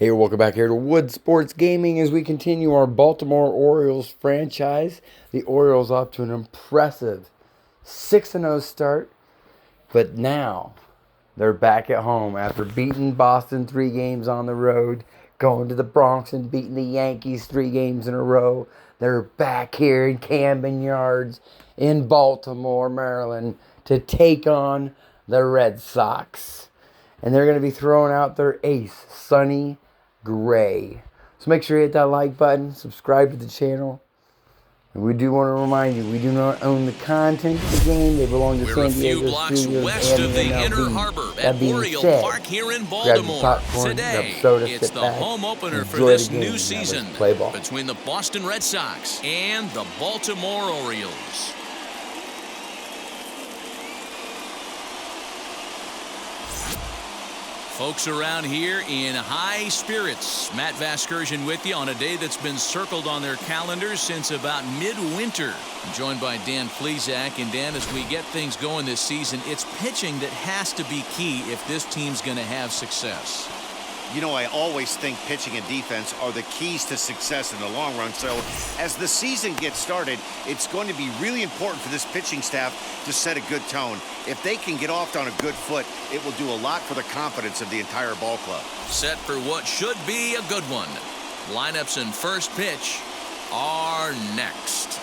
Hey, welcome back here to Wood Sports Gaming as we continue our Baltimore Orioles franchise. The Orioles off to an impressive 6-0 start, but now they're back at home after beating Boston 3 games on the road, going to the Bronx and beating the Yankees 3 games in a row. They're back here in Camden Yards in Baltimore, Maryland to take on the Red Sox. And they're going to be throwing out their ace, Sonny Gray. So make sure you hit that like button, subscribe to the channel. And we do want to remind you, we do not own the content of the game. They belong to San Diego Studios west and of the the MLB. Inner Harbor That at being Oriole said, Park here in grab your Baltimore. popcorn, Today, grab soda, it's sit the back, home opener for enjoy this the game. new Now season let's play ball. between the Boston Red Sox and the Baltimore Orioles. Folks around here in high spirits. Matt Vasgersian with you on a day that's been circled on their calendars since about midwinter. I'm joined by Dan Plesac. And Dan, as we get things going this season, it's pitching that has to be key if this team's going to have success. You know, I always think pitching and defense are the keys to success in the long run. So as the season gets started, it's going to be really important for this pitching staff to set a good tone. If they can get off on a good foot, it will do a lot for the confidence of the entire ball club. Set for what should be a good one. Lineups and first pitch are next.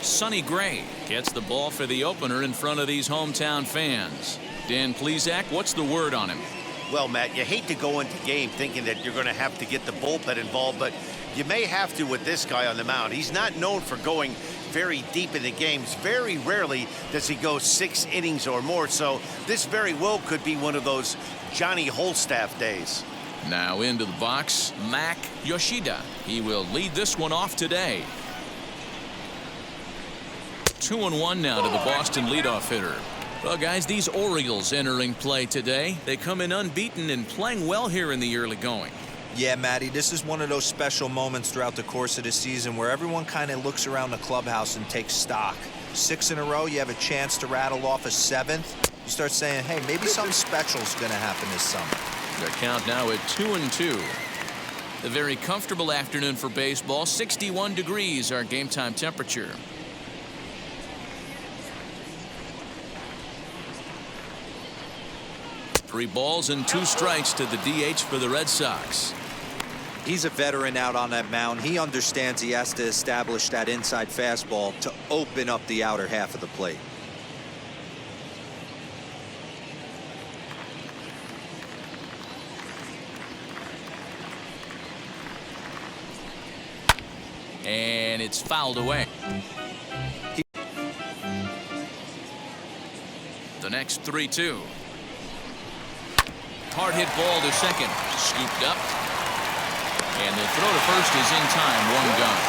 Sonny Gray gets the ball for the opener in front of these hometown fans. Dan Plesac, what's the word on him? Well, Matt, you hate to go into game thinking that you're going to have to get the bullpen involved, but you may have to with this guy on the mound. He's not known for going very deep in the games. Very rarely does he go 6 innings or more, so this very well could be one of those Johnny Holstaff days. Now into the box, Mac Yoshida. He will lead this one off today. 2-1 now to the Boston leadoff hitter. Well, guys, these Orioles entering play today. They come in unbeaten and playing well here in the early going. Yeah, Matty, this is one of those special moments throughout the course of the season where everyone kind of looks around the clubhouse and takes stock. 6 in a row, you have a chance to rattle off a 7th. You start saying, hey, maybe something special is going to happen this summer. The count now at 2-2. A very comfortable afternoon for baseball. 61 degrees our game time temperature. Three balls and 2 strikes to the DH for the Red Sox. He's a veteran out on that mound. He understands he has to establish that inside fastball to open up the outer half of the plate. And it's fouled away. The next 3-2. Hard hit ball to second. Scooped up. And the throw to first is in time. 1 gone.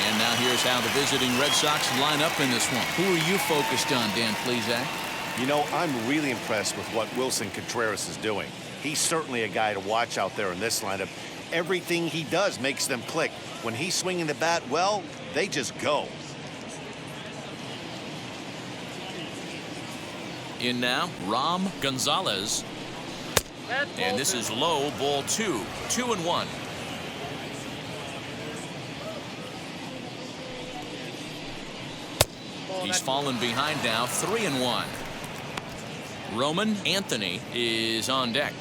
And now here's how the visiting Red Sox line up in this one. Who are you focused on, Dan Plesac? You know, I'm really impressed with what Wilson Contreras is doing. He's certainly a guy to watch out there in this lineup. Everything he does makes them click. When he's swinging the bat, well, they just go. In now, Ram Gonzalez. And this is low, ball 2. 2-1. He's fallen behind now, 3-1. Roman Anthony is on deck.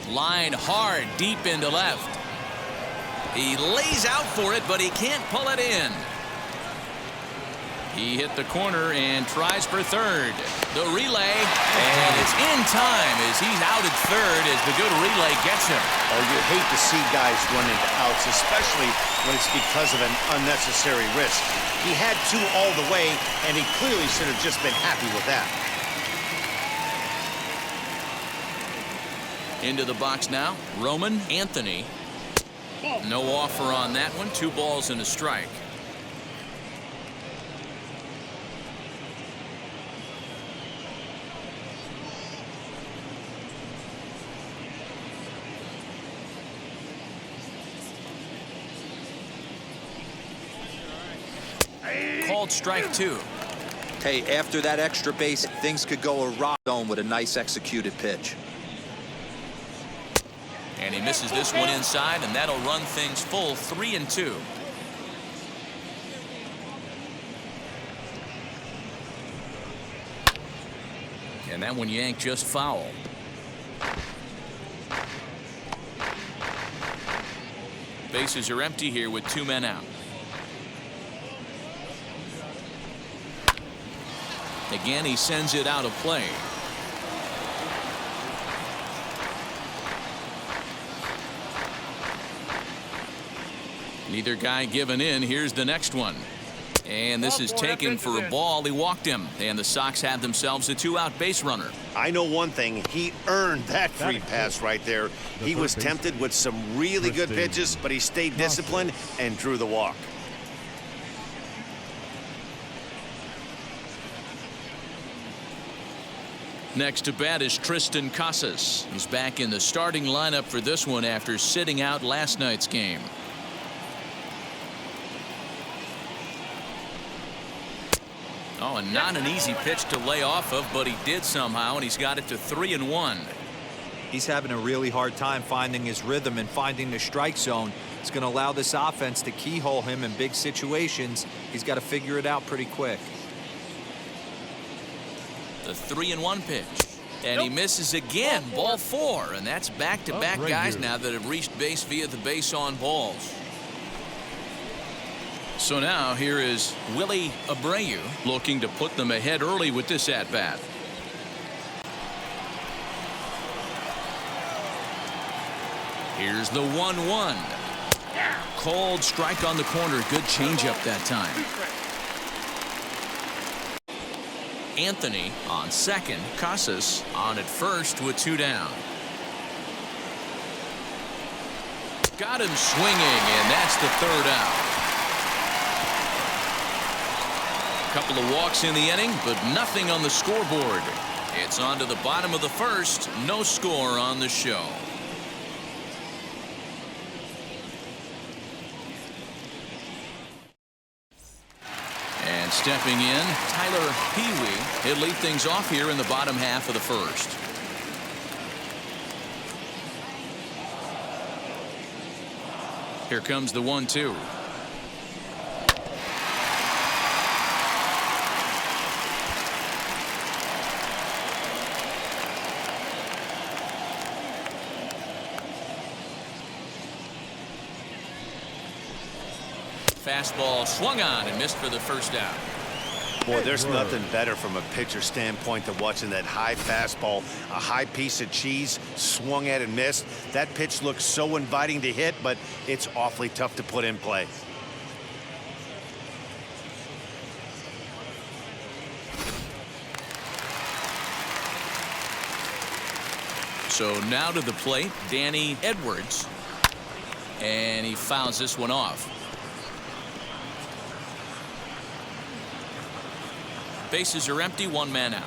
Line hard, deep into left. He lays out for it, but he can't pull it in. He hit the corner and tries for third. The relay, and it's in time as he's out at third as the good relay gets him. Oh, you hate to see guys run into outs, especially when it's because of an unnecessary risk. He had two all the way, and he clearly should have just been happy with that. Into the box now, Roman Anthony. No offer on that one. 2 balls and a strike. Called strike 2. Hey, after that extra base, things could go awry with a nice executed pitch. And he misses this one inside, and that'll run things full 3-2. And that one yanked just foul. Bases are empty here with 2 men out. Again, he sends it out of play. Neither guy giving in. Here's the next one. And this is taken for a ball. He walked him. And the Sox have themselves a 2-out base runner. I know one thing. He earned that free pass right there. He was tempted with some really good pitches, but he stayed disciplined and drew the walk. Next to bat is Tristan Casas. He's back in the starting lineup for this one after sitting out last night's game. Oh, and not an easy pitch to lay off of, but he did somehow, and he's got it to 3-1. He's having a really hard time finding his rhythm and finding the strike zone. It's going to allow this offense to keyhole him in big situations. He's got to figure it out pretty quick. The 3-1 pitch. And he misses again. Ball 4. And that's back-to-back guys now that have reached base via the base on balls. So now here is Willie Abreu looking to put them ahead early with this at-bat. Here's the 1-1. Cold strike on the corner. Good changeup that time. Anthony on second. Casas on at first with 2 down. Got him swinging, and that's the 3rd out. Couple of walks in the inning, but nothing on the scoreboard. It's on to the bottom of the 1st. No score on the show. And stepping in, Tyler Pee-wee. He'll lead things off here in the bottom half of the 1st. Here comes the 1-2. Fastball swung on and missed for the 1st out. Boy, there's nothing better from a pitcher standpoint than watching that high fastball, a high piece of cheese, swung at and missed. That pitch looks so inviting to hit, but it's awfully tough to put in play. So now to the plate, Danny Edwards. And he fouls this one off. Bases are empty, 1 man out.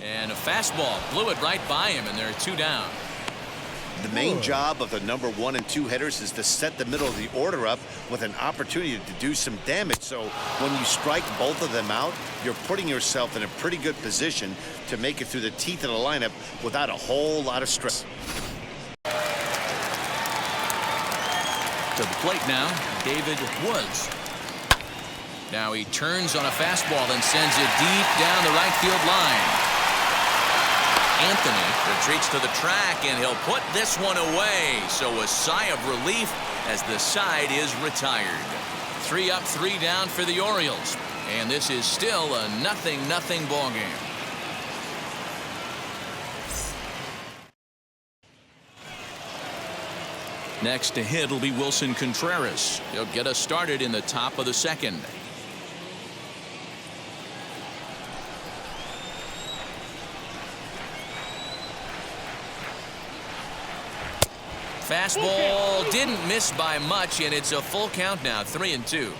And a fastball blew it right by him, and there are 2 down. The main job of the number 1 and 2 hitters is to set the middle of the order up with an opportunity to do some damage. So when you strike both of them out, you're putting yourself in a pretty good position to make it through the teeth of the lineup without a whole lot of stress. To the plate now, David Woods. Now he turns on a fastball and sends it deep down the right field line. Anthony retreats to the track, and he'll put this one away. So a sigh of relief as the side is retired. 3 up, 3 down for the Orioles. And this is still a 0-0 ball game. Next to hit will be Wilson Contreras. He'll get us started in the top of the second. Fastball didn't miss by much, and it's a full count now, 3-2.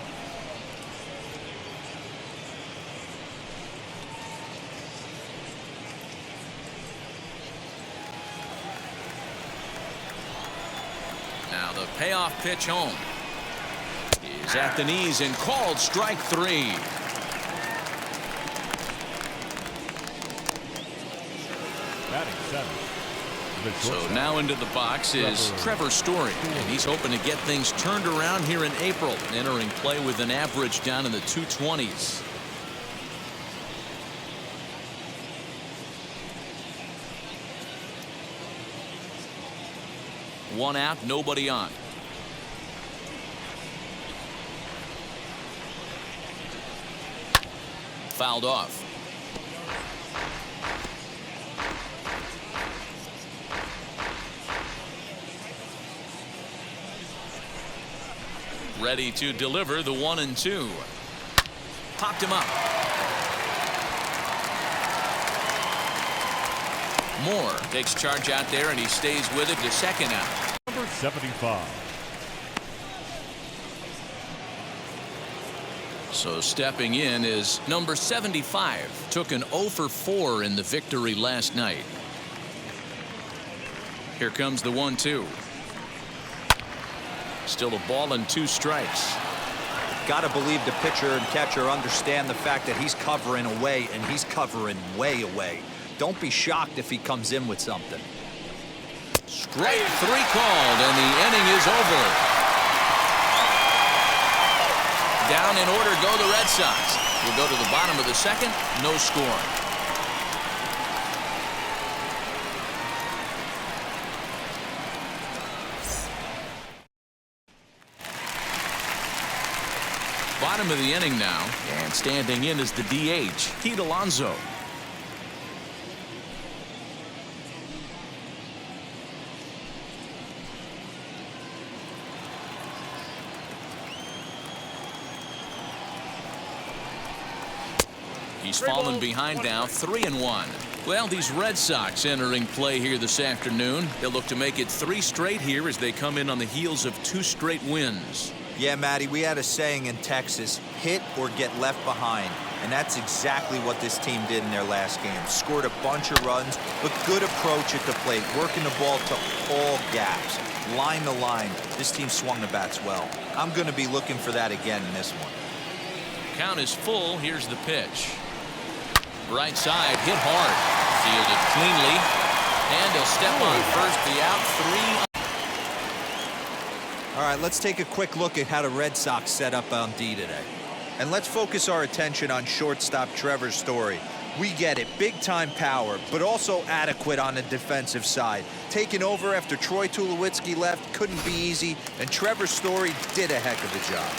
Now the payoff pitch home is at the knees and called strike 3. Batting 7. So now into the box is Trevor Story, and he's hoping to get things turned around here in April, entering play with an average down in the 220s. One out, nobody on. Fouled off. Ready to deliver the 1-2. Popped him up. Moore takes charge out there, and he stays with it to second out. Number 75. So stepping in is number 75. Took an 0 for 4 in the victory last night. Here comes the 1-2. Still a ball and 2 strikes. Got to believe the pitcher and catcher understand the fact that he's covering away, and he's covering way away. Don't be shocked if he comes in with something. Strike 3 called, and the inning is over. Down in order go the Red Sox. We'll go to the bottom of the second. No score. Bottom of the inning now, and standing in is the DH, Pete Alonso. He's fallen behind now, 3-1. Well, these Red Sox entering play here this afternoon. They'll look to make it 3 straight here as they come in on the heels of 2 straight wins. Yeah, Matty, we had a saying in Texas, hit or get left behind. And that's exactly what this team did in their last game. Scored a bunch of runs, but good approach at the plate, working the ball to all gaps. Line to line, this team swung the bats well. I'm going to be looking for that again in this one. Count is full. Here's the pitch. Right side, hit hard. Fielded cleanly. And he'll step on first. The out, 3. All right, let's take a quick look at how the Red Sox set up on D today. And let's focus our attention on shortstop Trevor Story. We get it, big-time power, but also adequate on the defensive side. Taking over after Troy Tulowitzki left couldn't be easy, and Trevor Story did a heck of a job.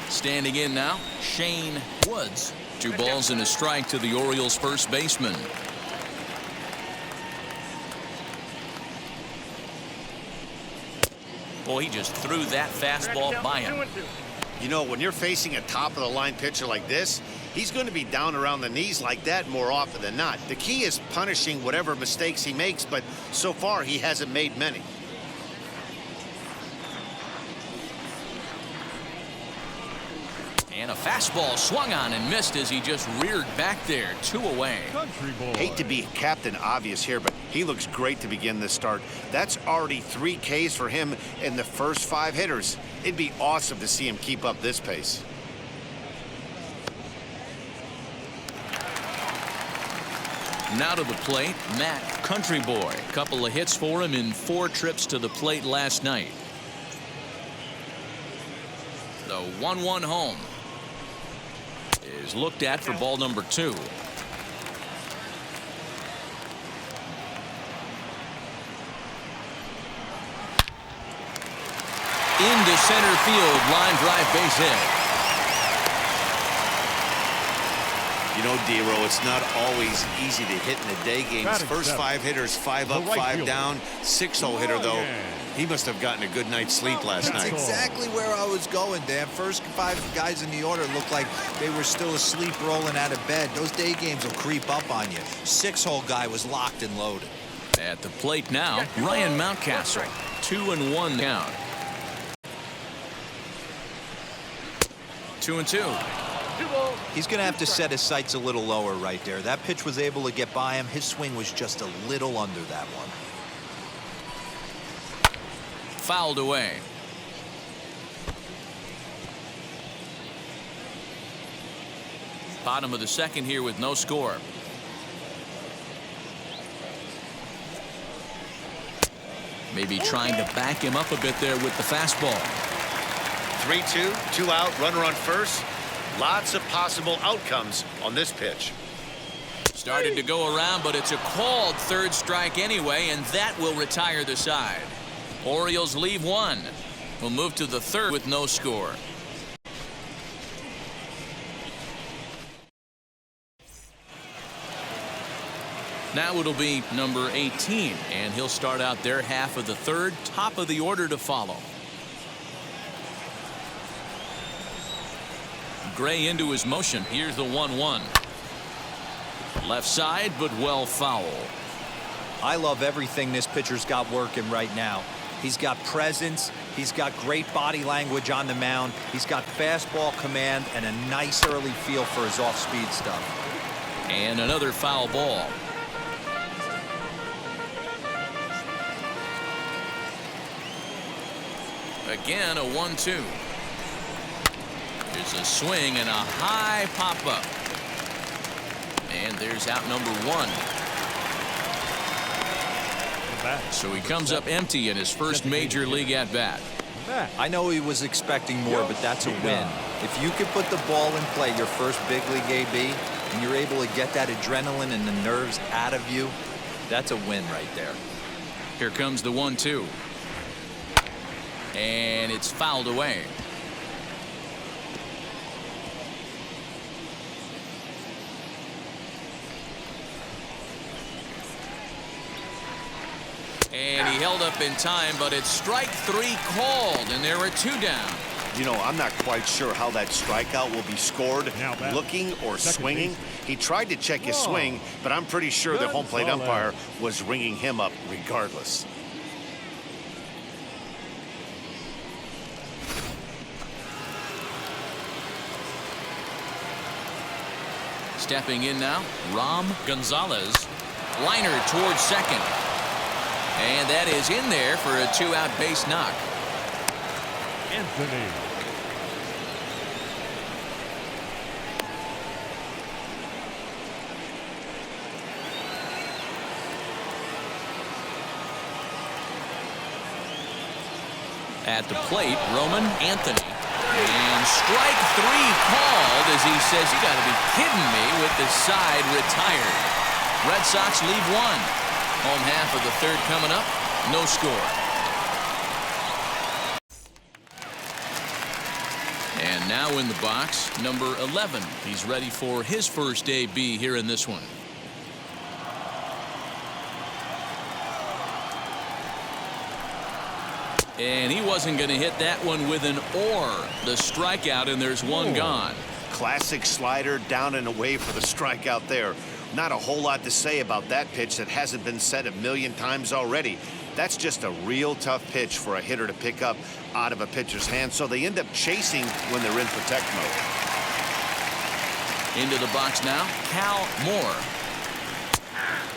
Standing in now, Shane Woods. 2 balls and a strike to the Orioles' first baseman. Boy, he just threw that fastball by him. You know, when you're facing a top-of-the-line pitcher like this, he's going to be down around the knees like that more often than not. The key is punishing whatever mistakes he makes, but so far he hasn't made many. And a fastball swung on and missed as he just reared back there. 2 away. Country boy. Hate to be Captain Obvious here, but he looks great to begin this start. That's already 3 Ks for him in the first 5 hitters. It'd be awesome to see him keep up this pace. Now to the plate, Matt Country Boy. Couple of hits for him in 4 trips to the plate last night. The 1-1 home is looked at for ball number 2. into center field. Line drive, base hit. You know, D-Row, it's not always easy to hit in the day games. Batting First seven. 5 hitters, 5 up, right 5 fielder. down. 6-hole hitter, though. He must have gotten a good night's sleep last That's night. exactly where I was going, Dan. First 5 guys in the order looked like they were still asleep rolling out of bed. Those day games will creep up on you. 6-hole guy was locked and loaded. At the plate now, Ryan Mountcastle. 2-1 down. 2-2. He's going to have to set his sights a little lower right there. That pitch was able to get by him. His swing was just a little under that one. Fouled away. Bottom of the second here with no score. Maybe trying to back him up a bit there with the fastball. 3-2, 2 out, runner on first. Lots of possible outcomes on this pitch. Started to go around, but it's a called third strike anyway, and that will retire the side. Orioles leave one. We'll move to the third with no score. Now it'll be number 18, and he'll start out their half of the third. Top of the order to follow. Gray into his motion. Here's the 1-1. Left side, but well foul. I love everything this pitcher's got working right now. He's got presence. He's got great body language on the mound. He's got fastball command and a nice early feel for his off-speed stuff. And another foul ball. Again, a 1-2. There's a swing and a high pop-up. And there's out number 1. So he comes up empty in his first major league at-bat. I know he was expecting more, but that's a win. If you can put the ball in play your first big league AB, and you're able to get that adrenaline and the nerves out of you, that's a win right there. Here comes the 1-2. And it's fouled away. And he held up in time, but it's strike 3 called, and there are 2 down. You know, I'm not quite sure how that strikeout will be scored. Now back. Looking or Second swinging. base. He tried to check his swing, but I'm pretty sure the home plate umpire was ringing him up regardless. Stepping in now, Ram Gonzalez. Liner towards second. And that is in there for a 2-out base knock. Anthony. At the plate, Roman Anthony. And strike 3 called as he says, "You got to be kidding me," with the side retired. Red Sox leave 1. Home half of the third coming up. No score. And now in the box, number 11. He's ready for his first AB here in this one. And he wasn't going to hit that one with an or. The strikeout, and there's one gone. Classic slider down and away for the strikeout there. Not a whole lot to say about that pitch that hasn't been said a million times already. That's just a real tough pitch for a hitter to pick up out of a pitcher's hand, so they end up chasing when they're in protect mode. Into the box now, Cal Moore.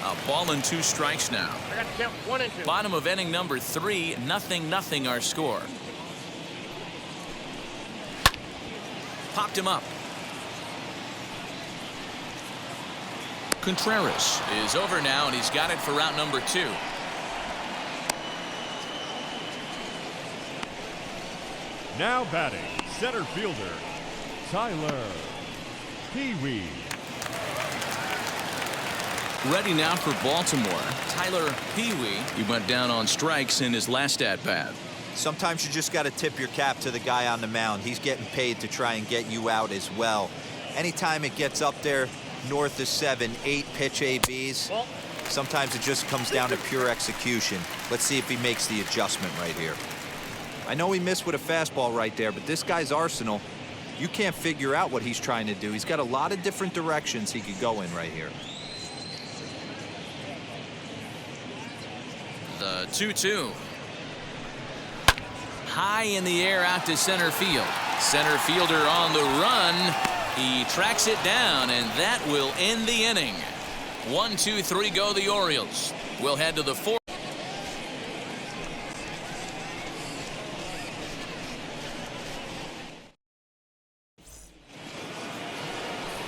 A ball and 2 strikes now. I got to count 1 and 2. Bottom of inning number 3, 0-0 our score. Popped him up. Contreras is over now, and he's got it for out number 2. Now batting, center fielder, Tyler Pee-wee. Ready now for Baltimore, Tyler Pee-wee. He went down on strikes in his last at-bat. Sometimes you just got to tip your cap to the guy on the mound. He's getting paid to try and get you out as well. Anytime it gets up there north of 7, 8 pitch ABs, sometimes it just comes down to pure execution. Let's see if he makes the adjustment right here. I know he missed with a fastball right there, but this guy's arsenal, you can't figure out what he's trying to do. He's got a lot of different directions he could go in right here. The 2-2. High in the air out to center field. Center fielder on the run. He tracks it down, and that will end the inning. 1, 2, 3 go the Orioles. We'll head to the fourth.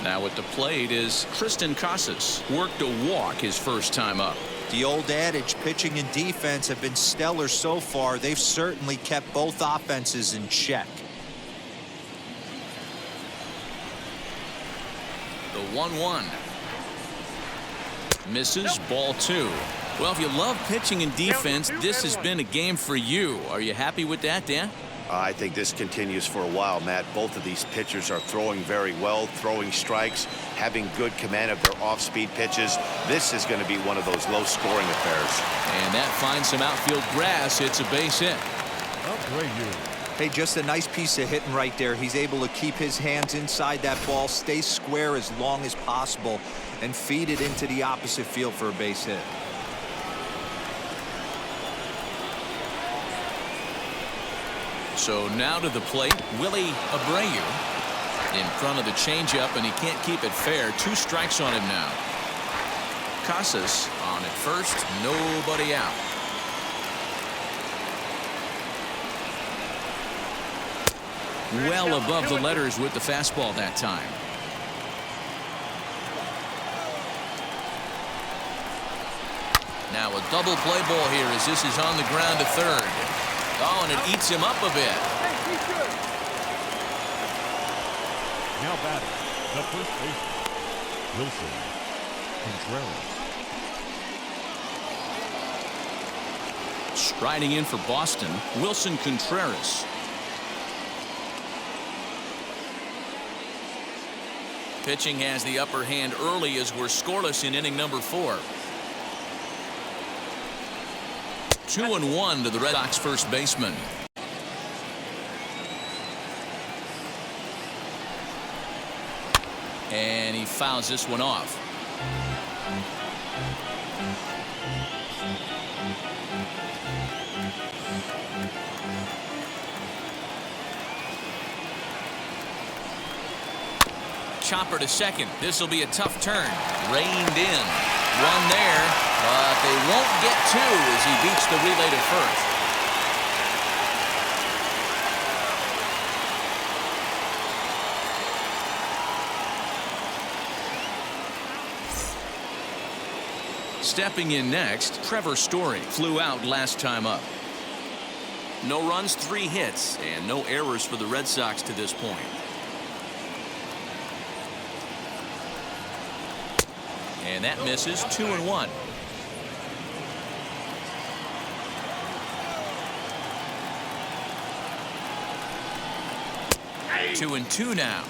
Now at the plate is Tristan Casas. Worked a walk his first time up. The old adage, pitching and defense have been stellar so far. They've certainly kept both offenses in check. The 1-1. Misses, ball 2. Well, if you love pitching and defense, this has been a game for you. Are you happy with that, Dan? I think this continues for a while, Matt. Both of these pitchers are throwing very well, throwing strikes, having good command of their off-speed pitches. This is going to be one of those low-scoring affairs. And that finds some outfield grass. It's a base hit. Hey, just a nice piece of hitting right there. He's able to keep his hands inside that ball, stay square as long as possible, and feed it into the opposite field for a base hit. So now to the plate, Willie Abreu in front of the changeup, and he can't keep it fair. 2 strikes on him now. Casas on at first, nobody out. Well above the letters with the fastball that time. Now a double play ball here as this is on the ground to third. Oh, and it eats him up a bit. Now batting, the first baseman, Wilson Contreras. Striding in for Boston, Wilson Contreras. Pitching has the upper hand early as we're scoreless in inning number 4. 2-1 to the Red Sox first baseman. And he fouls this one off. Chopper to second. This will be a tough turn. Reined in. One there, but they won't get 2 as he beats the relay to first. Stepping in next, Trevor Story flew out last time up. No runs, 3 hits, and no errors for the Red Sox to this point. And that misses. 2-1. Two and 2 now.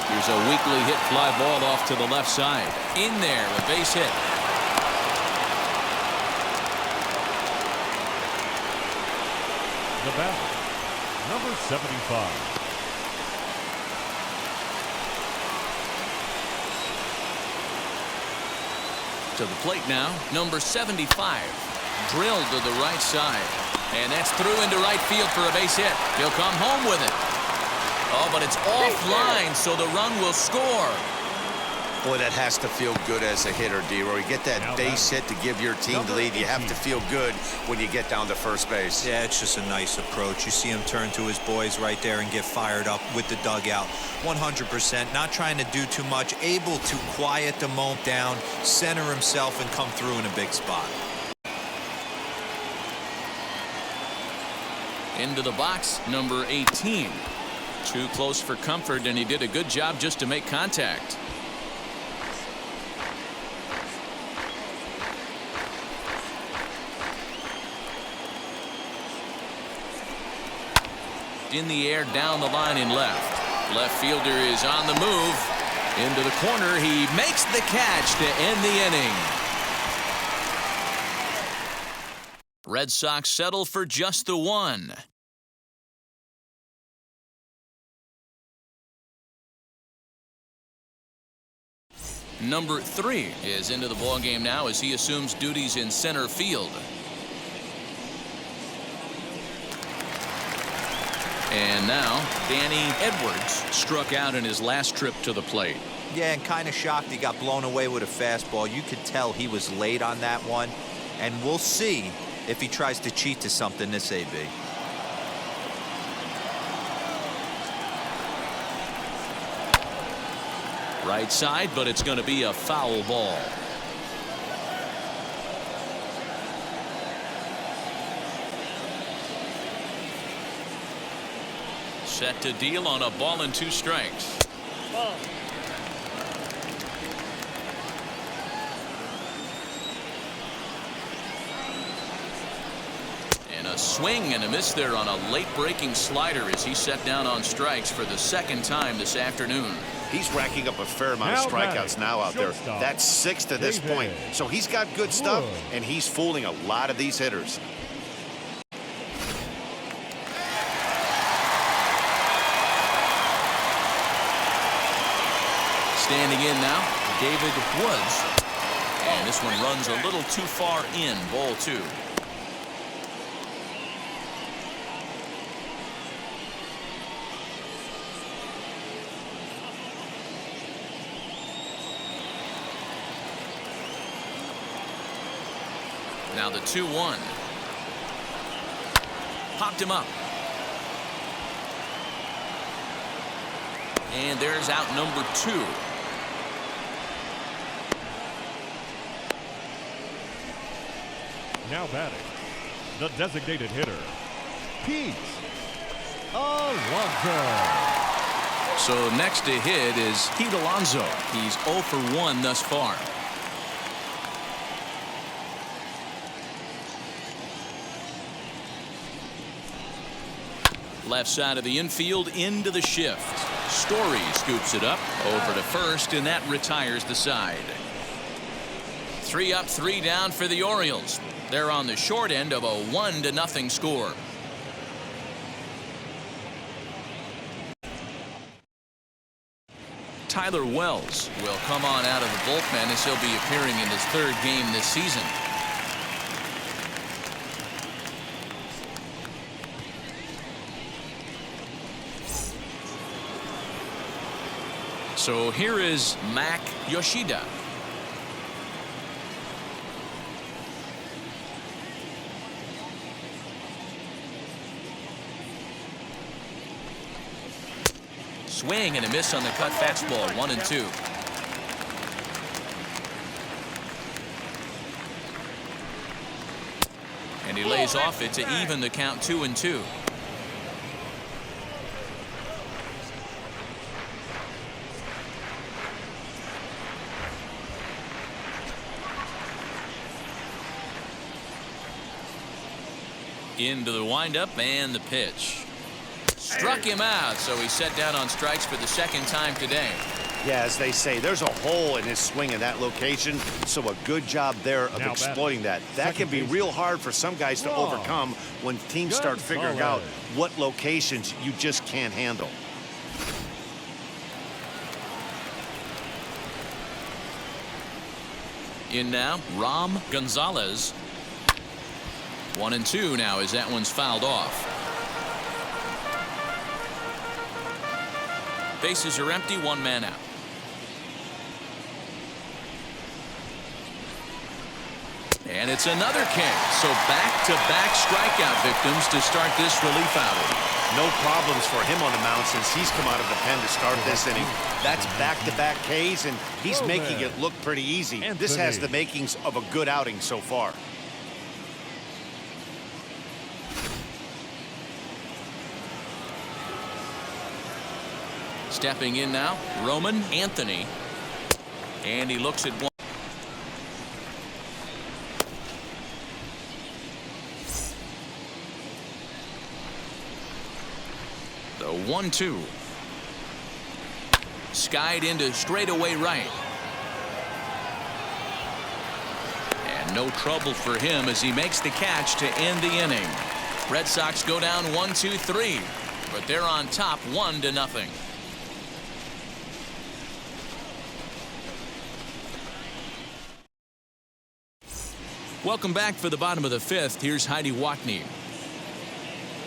Here's a weakly hit fly ball off to the left side. In there, a base hit. The batter, number 75. To the plate now, number 75. Drilled to the right side. And that's through into right field for a base hit. He'll come home with it. Oh, but it's offline, so the run will score. Boy, that has to feel good as a hitter, D-Roy. You get that base hit to give your team the lead. You have to feel good when you get down to first base. Yeah, it's just a nice approach. You see him turn to his boys right there and get fired up with the dugout. 100%, not trying to do too much, able to quiet the moment down, center himself, and come through in a big spot. Into the box, number 18. Too close for comfort, and he did a good job just to make contact. in the air down the line in left. Left fielder is on the move. Into the corner. He makes the catch to end the inning. Red Sox settle for just the one. Number 3 is into the ballgame now as he assumes duties in center field. And now Danny Edwards struck out in his last trip to the plate. Yeah, and kind of shocked he got blown away with a fastball. You could tell he was late on that one. And we'll see if he tries to cheat to something this AB. Right side, but it's going to be a foul ball. Set to deal on a ball and 2 strikes. And a swing and a miss there on a late breaking slider as he set down on strikes for the 2nd time this afternoon. He's racking up a fair amount of strikeouts now out there. That's 6 to this point. So he's got good stuff, and he's fooling a lot of these hitters. Standing in now, David Woods. And this one runs a little too far in. Ball 2. Now the 2-1. Popped him up. And there's out number 2. Now batting, the designated hitter, Pete Alonso. So next to hit is Pete Alonso. He's 0 for 1 thus far. Left side of the infield into the shift. Story scoops it up over to first, and that retires the side. 3 up, 3 down for the Orioles. They're on the short end of a 1-0 score. Tyler Wells will come on out of the bullpen as he'll be appearing in his 3rd game this season. So here is Mac Yoshida. Swing and a miss on the cut fastball. 1-2. And he lays off it to even the count. 2-2. Into the windup and the pitch. Struck him out, so he's set down on strikes for the 2nd time today. Yeah, as they say, there's a hole in his swing in that location, so a good job there of exploiting that. That can be real hard for some guys to overcome when teams start figuring out what locations you just can't handle. In now, Ram Gonzalez. 1-2 now as that one's fouled off. Bases are empty, 1 man out. And it's another K. So back-to-back strikeout victims to start this relief outing. No problems for him on the mound since he's come out of the pen to start this inning. That's back-to-back Ks, and he's making it look pretty easy. This has the makings of a good outing so far. Stepping in now, Roman Anthony. And he looks at one. 1-2. Skied into straightaway right. And no trouble for him as he makes the catch to end the inning. Red Sox go down 1-2-3, but they're on top 1-0. Welcome back for the bottom of the fifth. Here's Heidi Watney.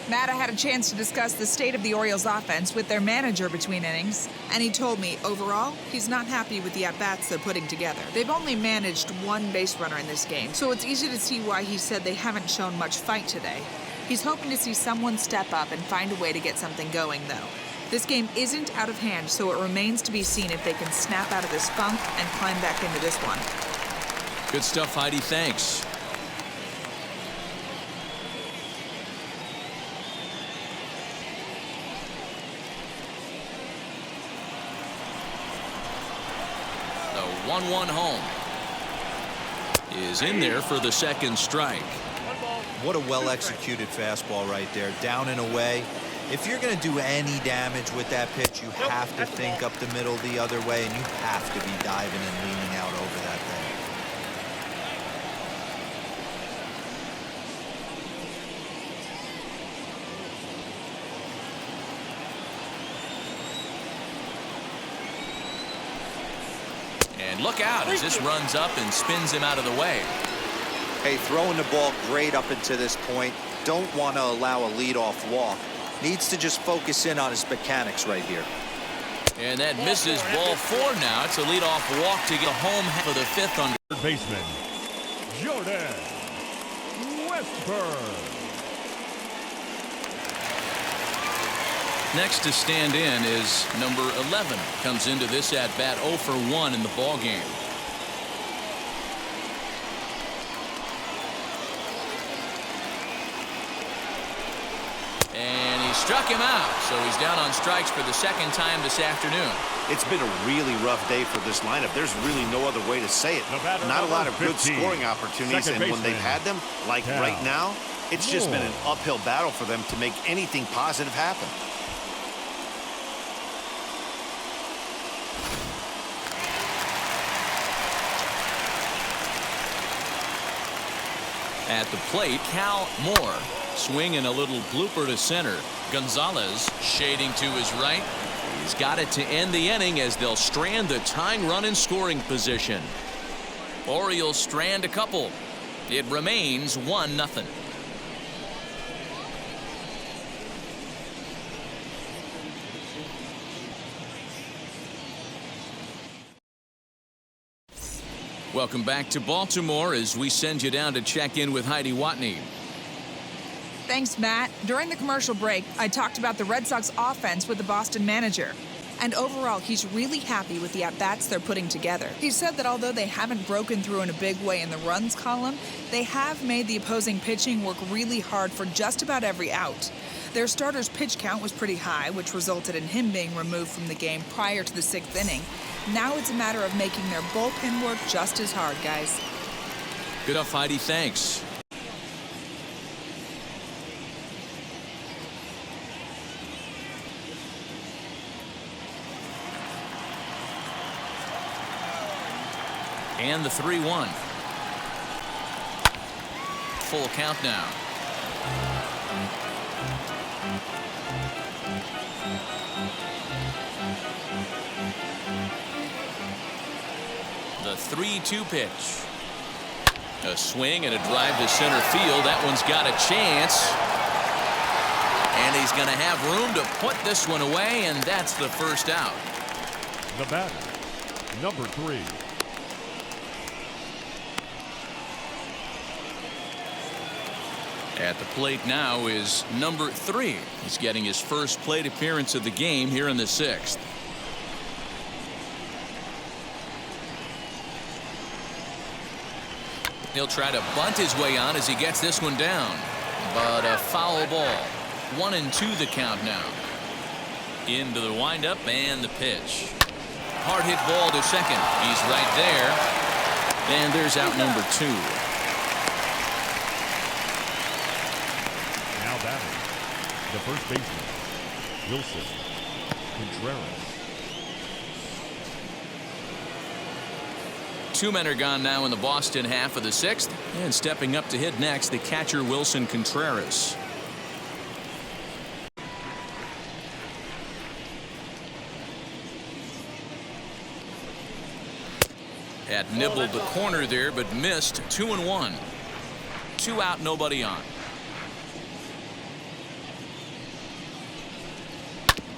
Matt, I had a chance to discuss the state of the Orioles offense with their manager between innings, and he told me, overall, he's not happy with the at-bats they're putting together. They've only managed one base runner in this game, so it's easy to see why he said they haven't shown much fight today. He's hoping to see someone step up and find a way to get something going, though. This game isn't out of hand, so it remains to be seen if they can snap out of this funk and climb back into this one. Good stuff, Heidi. Thanks. The 1-1 home is in there for the second strike. What a well-executed fastball right there. Down and away. If you're going to do any damage with that pitch, you have to think up the middle the other way, and you have to be diving and leaning out over that thing. And look out as this runs up and spins him out of the way. Hey, throwing the ball great up until this point. Don't want to allow a leadoff walk. Needs to just focus in on his mechanics right here. And that misses ball 4 now. It's a leadoff walk to get home for the fifth under. Baseman, Jordan Westburg. Next to stand in is number 11. Comes into this at bat 0 for 1 in the ball game. And he struck him out, so he's down on strikes for the second time this afternoon. It's been a really rough day for this lineup. There's really no other way to say it. Not a lot of good 15, scoring opportunities, and when they've had them, like right now, it's just been an uphill battle for them to make anything positive happen. At the plate, Cal Moore. Swing and a little blooper to center. Gonzalez shading to his right. He's got it to end the inning as they'll strand the tying run in scoring position. Orioles strand a couple. It remains 1-0. Welcome back to Baltimore as we send you down to check in with Heidi Watney. Thanks, Matt. During the commercial break, I talked about the Red Sox offense with the Boston manager. And overall, he's really happy with the at-bats they're putting together. He said that although they haven't broken through in a big way in the runs column, they have made the opposing pitching work really hard for just about every out. Their starter's pitch count was pretty high, which resulted in him being removed from the game prior to the 6th inning. Now it's a matter of making their bullpen work just as hard, guys. Good enough, Heidi. Thanks. And the 3-1. Full count now. The 3-2 pitch. A swing and a drive to center field. That one's got a chance. And he's going to have room to put this one away, and that's the first out. The batter, number 3. At the plate now is number 3. He's getting his first plate appearance of the game here in the 6th. He'll try to bunt his way on as he gets this one down. But a foul ball. 1-2 the count now. Into the windup and the pitch. Hard hit ball to second. He's right there. And there's out number 2. Now batting, the first baseman, Wilson Contreras. Two men are gone now in the Boston half of the sixth, and stepping up to hit next, the catcher Wilson Contreras. Had nibbled the corner there, but missed. 2-1. 2 out, nobody on.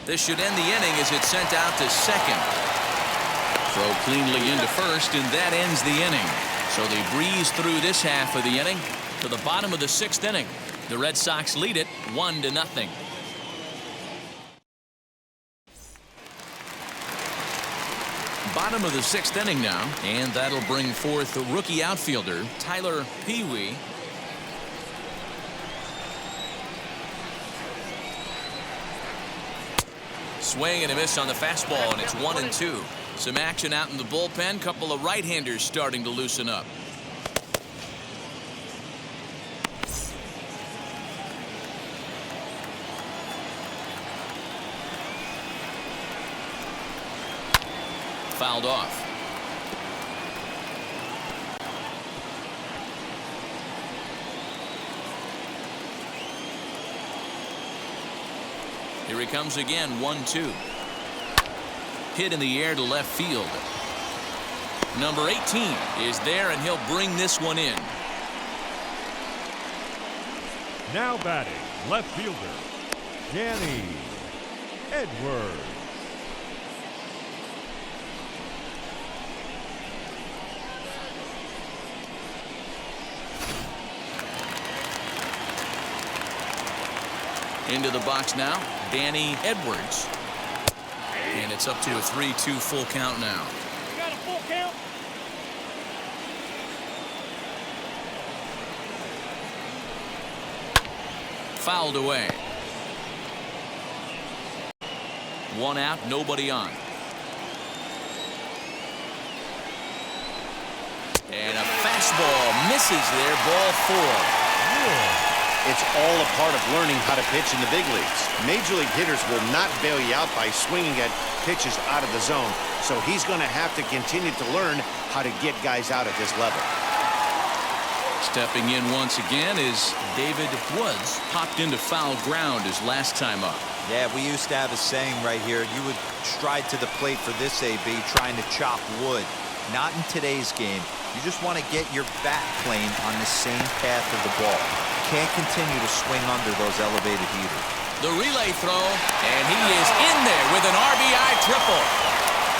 This should end the inning as it's sent out to second. Throw cleanly into first, and that ends the inning. So they breeze through this half of the inning to the bottom of the sixth inning. The Red Sox lead it 1-0. Bottom of the sixth inning now, and that'll bring forth the rookie outfielder Tyler Pee-wee. Swing and a miss on the fastball, and it's 1-2. Some action out in the bullpen. Couple of right-handers starting to loosen up. Fouled off. Here he comes again, 1-2. Hit in the air to left field. Number 18 is there, and he'll bring this one in. Now batting, left fielder, Danny Edwards. Into the box now, Danny Edwards. And it's up to a 3-2 full count now. Got a full count. Fouled away. 1 out, nobody on. And a fastball misses there, ball 4. It's all a part of learning how to pitch in the big leagues. Major league hitters will not bail you out by swinging at pitches out of the zone, so he's going to have to continue to learn how to get guys out at this level. Stepping in once again is David Woods. Popped into foul ground his last time up. Yeah, we used to have a saying right here. You would stride to the plate for this AB, trying to chop wood. Not in today's game. You just want to get your bat plane on the same path of the ball. Can't continue to swing under those elevated heaters. The relay throw, and he is in there with an RBI triple.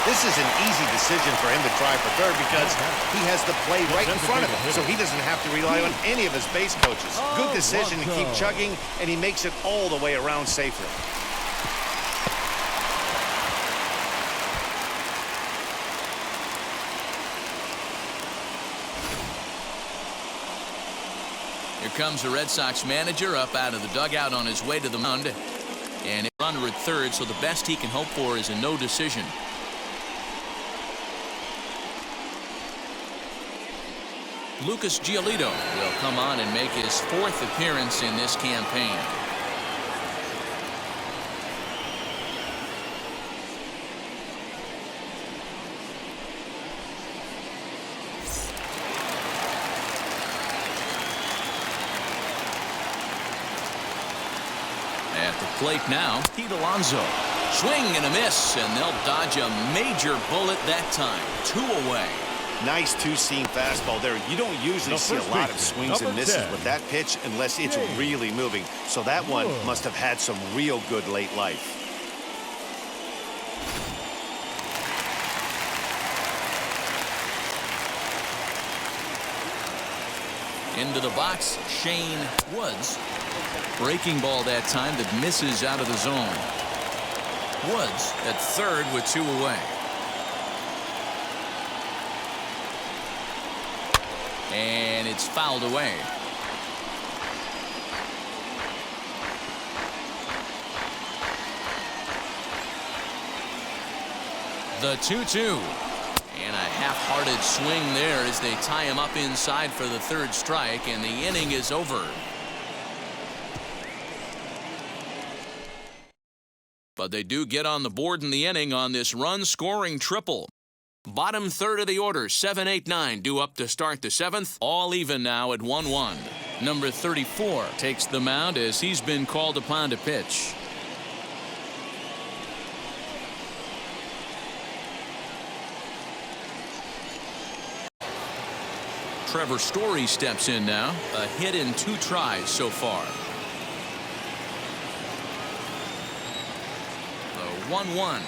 This is an easy decision for him to try for third because he has the play right in front of him, so he doesn't have to rely on any of his base coaches. Good decision to keep chugging, and he makes it all the way around safely. Here comes the Red Sox manager up out of the dugout on his way to the mound. And it's runner at third, so the best he can hope for is a no decision. Lucas Giolito will come on and make his 4th appearance in this campaign. At the plate now, Pete Alonso. Swing and a miss, and they'll dodge a major bullet that time. 2 away. Nice two-seam fastball there. You don't usually see a lot of swings and misses with that pitch unless it's really moving. So that one must have had some real good late life. Into the box, Shane Woods. Breaking ball that time that misses out of the zone. Woods at third with 2 away. And it's fouled away. The 2-2. And a half-hearted swing there as they tie him up inside for the 3rd strike, and the inning is over. but they do get on the board in the inning on this run-scoring triple. Bottom third of the order, 7, 8, 9, due up to start the 7th. All even now at 1-1. Number 34 takes the mound as he's been called upon to pitch. Trevor Story steps in now. A hit in 2 tries so far. The 1-1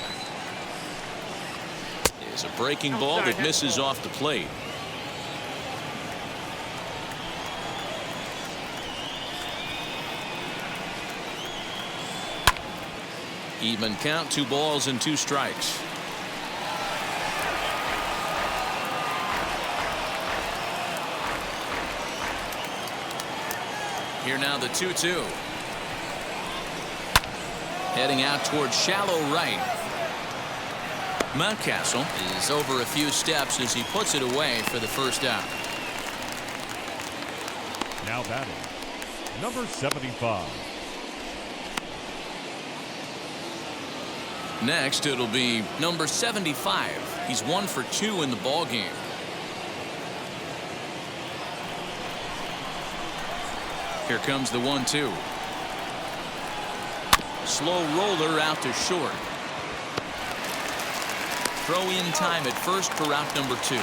is a breaking ball that misses off the plate. Even count, 2 balls and 2 strikes. Here now the 2-2. Heading out towards shallow right. Mountcastle is over a few steps as he puts it away for the first out. Now batting, number 75. Next it'll be number 75. He's 1 for 2 in the ball game. Here comes the 1-2. Slow roller out to short. Throw in time at first for out number 2.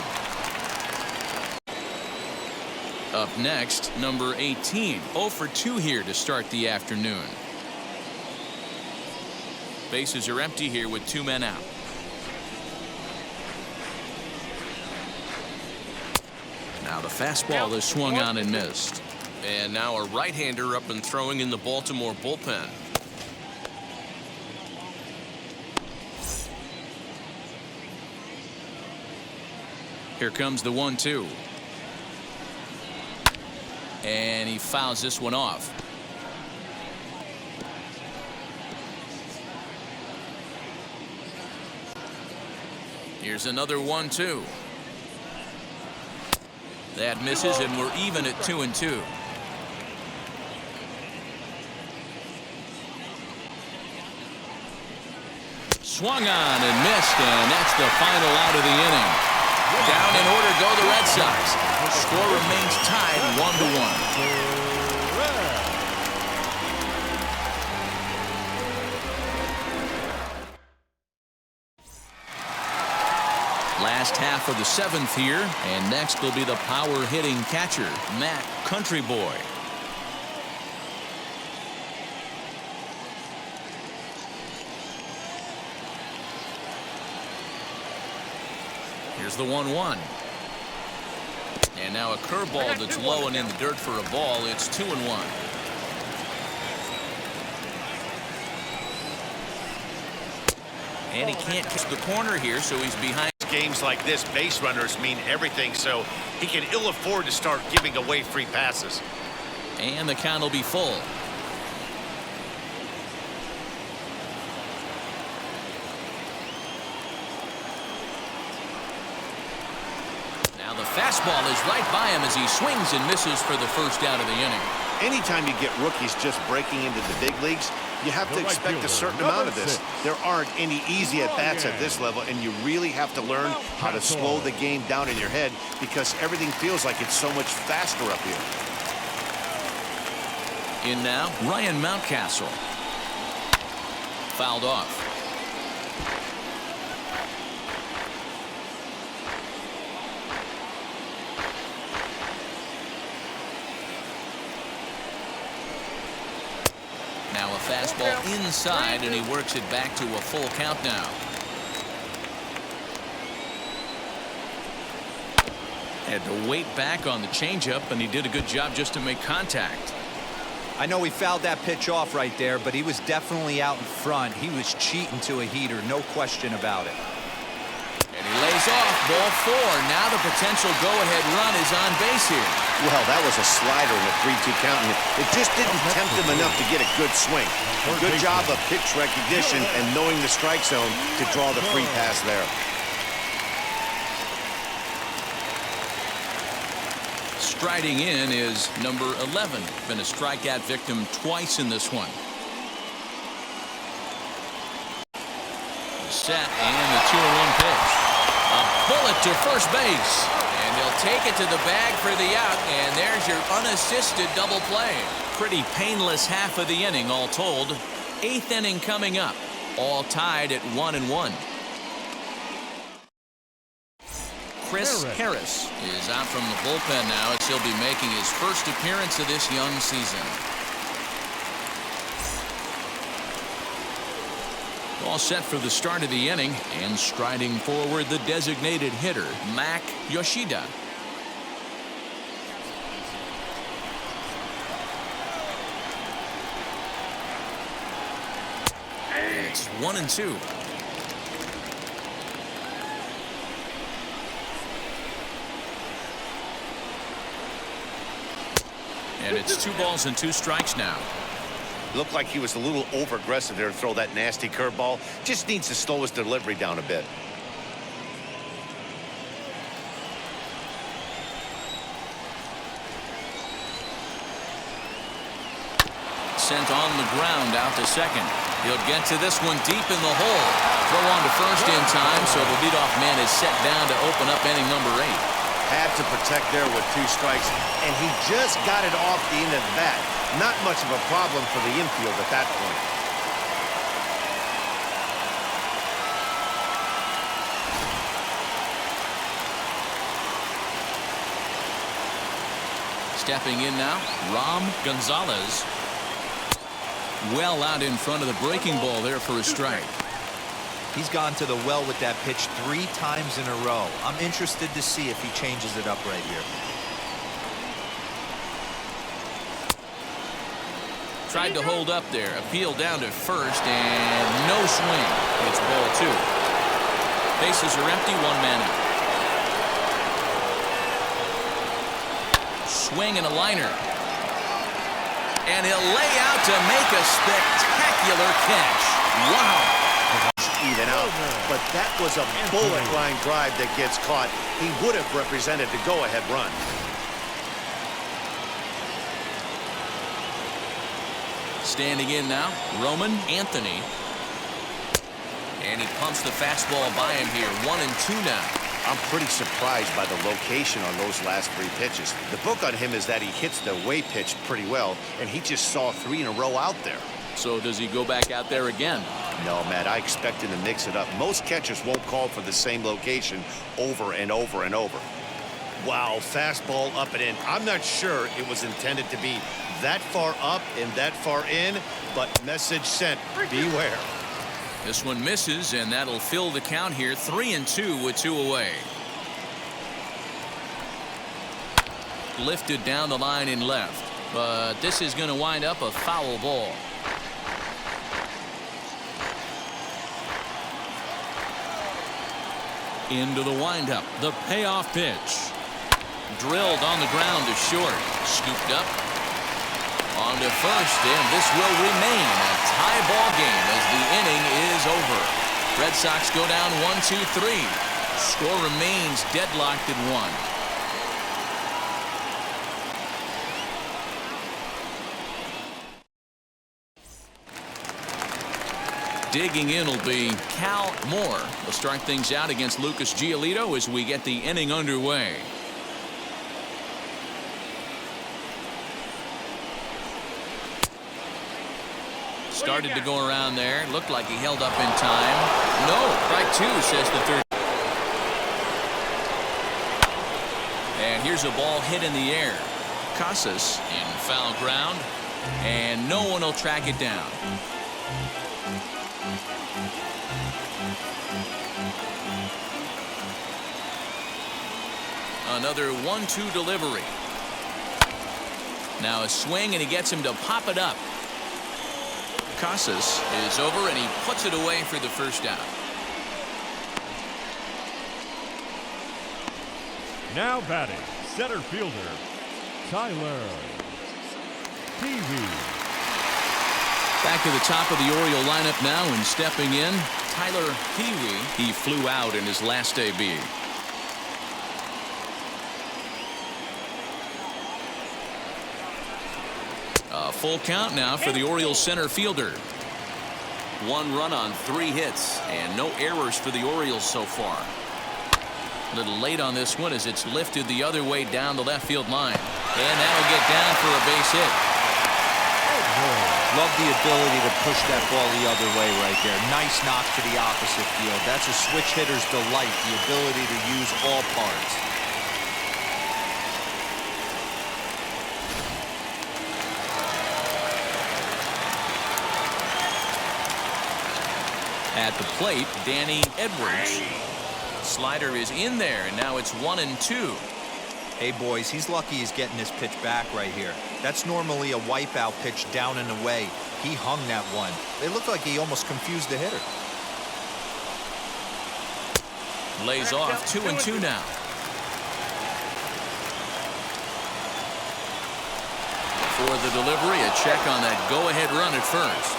Up next, number 18. 0 for 2 here to start the afternoon. Bases are empty here with 2 men out. Now the fastball is swung on and missed. And now a right-hander up and throwing in the Baltimore bullpen. Here comes the 1-2. And he fouls this one off. Here's another 1-2. That misses, and we're even at 2-2. Swung on and missed, and that's the final out of the inning. Down in order go the Red Sox. Score remains tied 1-1. Last half of the 7th here, and next will be the power hitting catcher, Matt Country Boy. Here's the 1-1. And now a curveball that's low and in the dirt for a ball. It's 2-1. And he can't catch the corner here, so he's behind. Games like this, base runners mean everything, so he can ill afford to start giving away free passes. And the count will be full. Now the fastball is right by him as he swings and misses for the first out of the inning. Anytime you get rookies just breaking into the big leagues, you have to expect a certain amount of this. There aren't any easy at-bats at this level, and you really have to learn how to slow the game down in your head because everything feels like it's so much faster up here. In now, Ryan Mountcastle. Fouled off. Now a fastball inside, and he works it back to a full count now. Had to wait back on the changeup, and he did a good job just to make contact. I know he fouled that pitch off right there, but he was definitely out in front. He was cheating to a heater, no question about it. And he lays off, ball 4. Now the potential go-ahead run is on base here. Well, that was a slider in a 3-2 count, and it just didn't tempt him enough to get a good swing. A good job of pitch recognition and knowing the strike zone to draw the free pass there. Striding in is number 11. Been a strikeout victim twice in this one. Set and the 2-1 pitch. A bullet to first base. And they'll take it to the bag for the out. And there's your unassisted double play. Pretty painless half of the inning all told. 8th inning coming up. All tied at 1-1. Chris Harris is out from the bullpen now as he'll be making his first appearance of this young season. All set for the start of the inning, and striding forward the designated hitter, Mac Yoshida. And it's 1-2. And it's 2 balls and 2 strikes now. Looked like he was a little over-aggressive there to throw that nasty curveball. Just needs to slow his delivery down a bit. Sent on the ground out to second. He'll get to this one deep in the hole. Throw on to first in time, so the leadoff man is set down to open up inning number 8. Had to protect there with 2 strikes, and he just got it off the end of the bat. Not much of a problem for the infield at that point. Stepping in now, Ram Gonzalez. Well out in front of the breaking ball there for a strike. He's gone to the well with that pitch 3 times in a row. I'm interested to see if he changes it up right here. Tried to hold up there. Appeal down to first, and no swing. It's ball 2. Bases are empty, 1 man out. Swing and a liner. And he'll lay out to make a spectacular catch. Wow. Even out, but that was a bullet line drive that gets caught. He would have represented the go-ahead run. Standing in now, Roman Anthony. And he pumps the fastball by him here. 1-2 now. I'm pretty surprised by the location on those last 3 pitches. The book on him is that he hits the way pitch pretty well, and he just saw 3 in a row out there. So does he go back out there again? No, Matt, I expect him to mix it up. Most catchers won't call for the same location over and over and over. Wow, fastball up and in. I'm not sure it was intended to be that far up and that far in, but message sent, beware. This one misses, and that'll fill the count here. 3-2 with 2 away. Lifted down the line in left, but this is going to wind up a foul ball. Into the windup, the payoff pitch. Drilled on the ground to short. Scooped up. On to first, and this will remain a tie ball game as the inning is over. Red Sox go down 1-2-3. Score remains deadlocked at 1. Digging in will be Cal Moore. We'll start things out against Lucas Giolito as we get the inning underway. Started to go around there. Looked like he held up in time. No, strike 2, says the third. And here's a ball hit in the air. Casas in foul ground, and no one will track it down. Another 1-2 delivery. Now a swing, and he gets him to pop it up. Casas is over, and he puts it away for the first out. Now batting, center fielder, Tyler Peavy. Back to the top of the Oriole lineup now, and stepping in, Tyler Peavy. He flew out in his last debut. A full count now for the Orioles center fielder. 1 run on 3 hits and no errors for the Orioles so far. A little late on this one as it's lifted the other way down the left field line. And that'll get down for a base hit. Love the ability to push that ball the other way right there. Nice knock to the opposite field. That's a switch hitter's delight, the ability to use all parts. At the plate, Danny Edwards. Slider is in there, and now it's 1-2. Hey, boys, he's lucky he's getting this pitch back right here. That's normally a wipeout pitch down and away. He hung that one. It looked like he almost confused the hitter. Lays off 2-2 now. For the delivery, a check on that go-ahead run at first.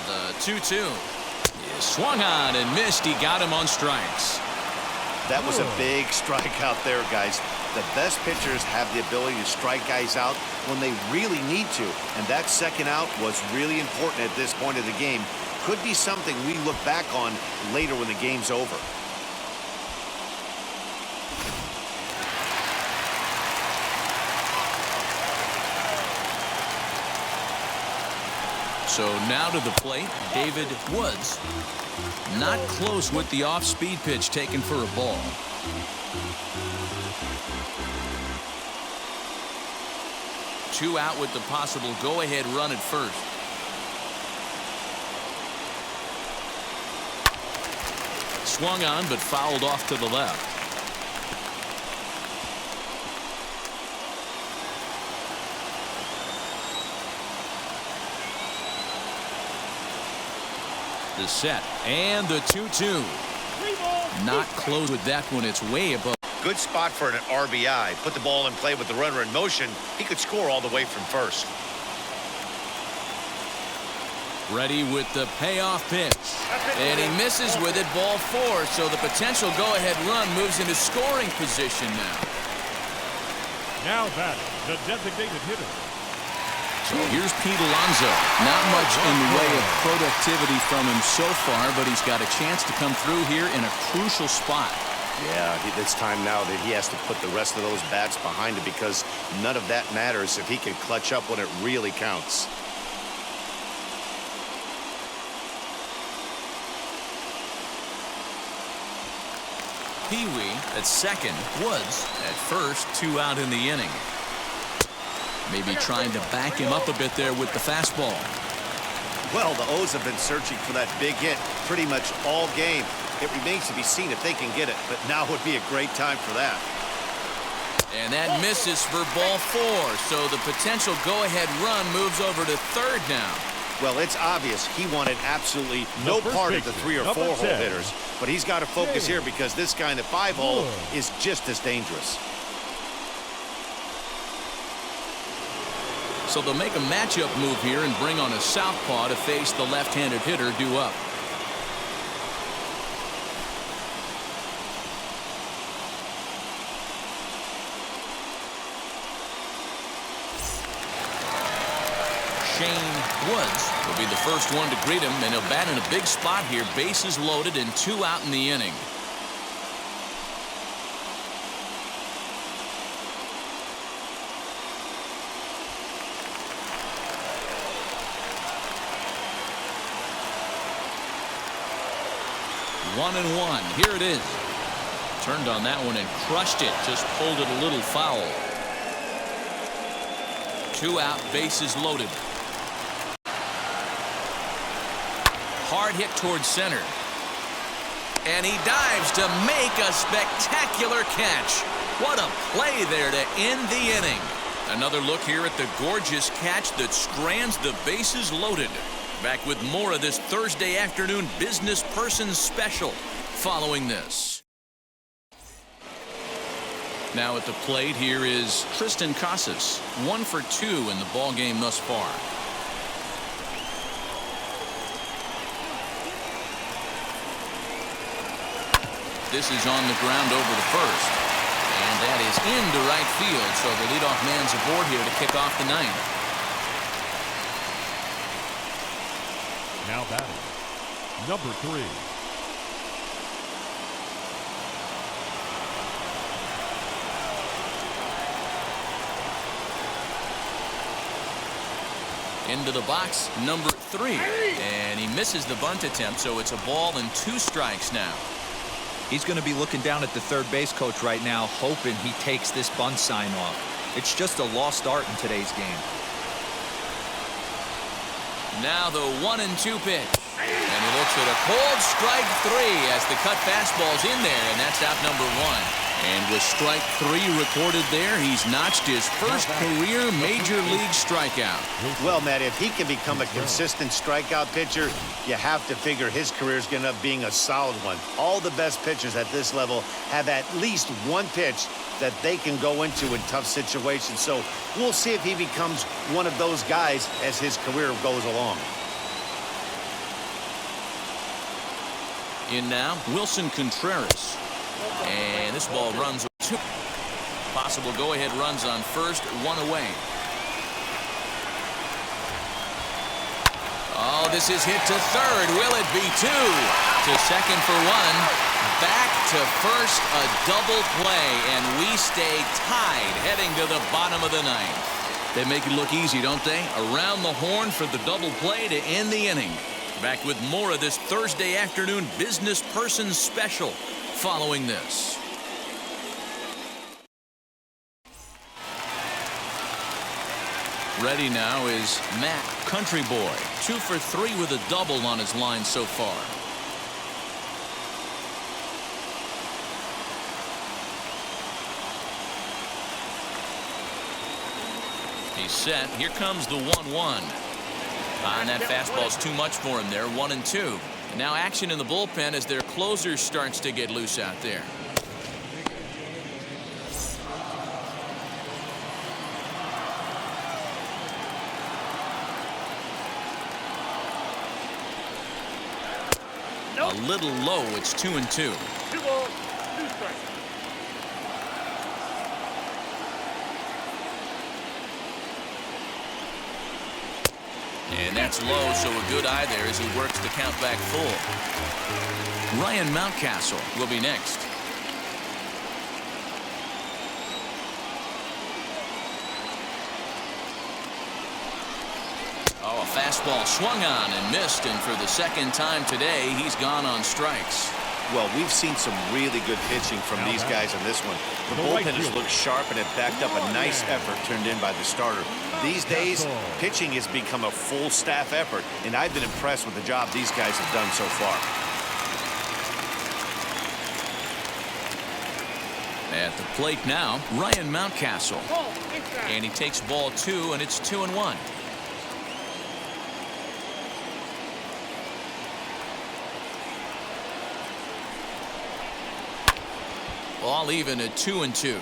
The 2-2 is swung on and missed. He got him on strikes. That was a big strikeout there, guys. The best pitchers have the ability to strike guys out when they really need to, and that second out was really important at this point of the game. Could be something we look back on later when the game's over. So now to the plate, David Woods. Not close with the off-speed pitch taken for a ball. Two out with the possible go-ahead run at first. Swung on but fouled off to the left. The set and the 2-2. Not close with that one. It's way above. Good spot for an RBI. Put the ball in play with the runner in motion. He could score all the way from first. Ready with the payoff pitch. And he misses with it, ball 4. So the potential go-ahead run moves into scoring position now. Now batting, the designated hitter. So here's Pete Alonso. Not much in the way of productivity from him so far, but he's got a chance to come through here in a crucial spot. Yeah, it's time now that he has to put the rest of those bats behind him because none of that matters if he can clutch up when it really counts. Pee-wee at second. Woods at first. 2 out in the inning. Maybe trying to back him up a bit there with the fastball. Well, the O's have been searching for that big hit pretty much all game. It remains to be seen if they can get it, but now would be a great time for that. And that misses for ball 4, so the potential go-ahead run moves over to third now. Well, it's obvious he wanted absolutely no part of the 3 or 4 hole hitters, but he's got to focus here because this guy in the 5 hole is just as dangerous. So they'll make a matchup move here and bring on a southpaw to face the left-handed hitter due up. Shane Woods will be the first one to greet him, and he'll bat in a big spot here. Bases loaded and 2 out in the inning. One and one. Here it is. Turned on that one and crushed it. Just pulled it a little foul. 2 out, bases loaded. Hard hit towards center. And he dives to make a spectacular catch. What a play there to end the inning. Another look here at the gorgeous catch that strands the bases loaded. Back with more of this Thursday afternoon business person special following this. Now at the plate, here is Tristan Casas. 1 for 2 in the ball game thus far. This is on the ground over the first. And And that is into right field, so the leadoff man's aboard here to kick off the ninth. Now batting, number 3. Into the box, number 3. And he misses the bunt attempt, so it's a ball and 2 strikes now. He's going to be looking down at the third base coach right now, hoping he takes this bunt sign off. It's just a lost art in today's game. Now the 1-2 pitch. And he looks at a cold strike 3 as the cut fastball's in there, and that's out number 1. And with strike 3 recorded there, he's notched his first career major league strikeout. Well, Matt, if he can become a consistent strikeout pitcher, you have to figure his career is going to end up being a solid one. All the best pitchers at this level have at least one pitch that they can go into in tough situations. So we'll see if he becomes one of those guys as his career goes along. In now, Wilson Contreras. And this ball runs with 2. Possible go-ahead runs on first, 1 away. Oh, this is hit to third. Will it be 2? To second for 1. Back to first, a double play, and we stay tied heading to the bottom of the ninth. They make it look easy, don't they? Around the horn for the double play to end the inning. Back with more of this Thursday afternoon business person special following this. Ready now is Matt Country Boy. 2 for 3 with a double on his line so far. He's set. Here comes the 1-1. And that fastball's too much for him there. 1-2. And now action in the bullpen as their closer starts to get loose out there. A little low. It's 2-2. 2 balls, 2 strikes. And that's low, so a good eye there as he works the count back full. Ryan Mountcastle will be next. Oh, a fastball swung on and missed, and for the second time today, he's gone on strikes. Well, we've seen some really good pitching from these guys on this one. The bullpen has looked sharp, and it backed up a nice effort turned in by the starter. These days, pitching has become a full staff effort, and I've been impressed with the job these guys have done so far. At the plate now, Ryan Mountcastle. And he takes ball 2, and it's 2-1. All even at 2-2.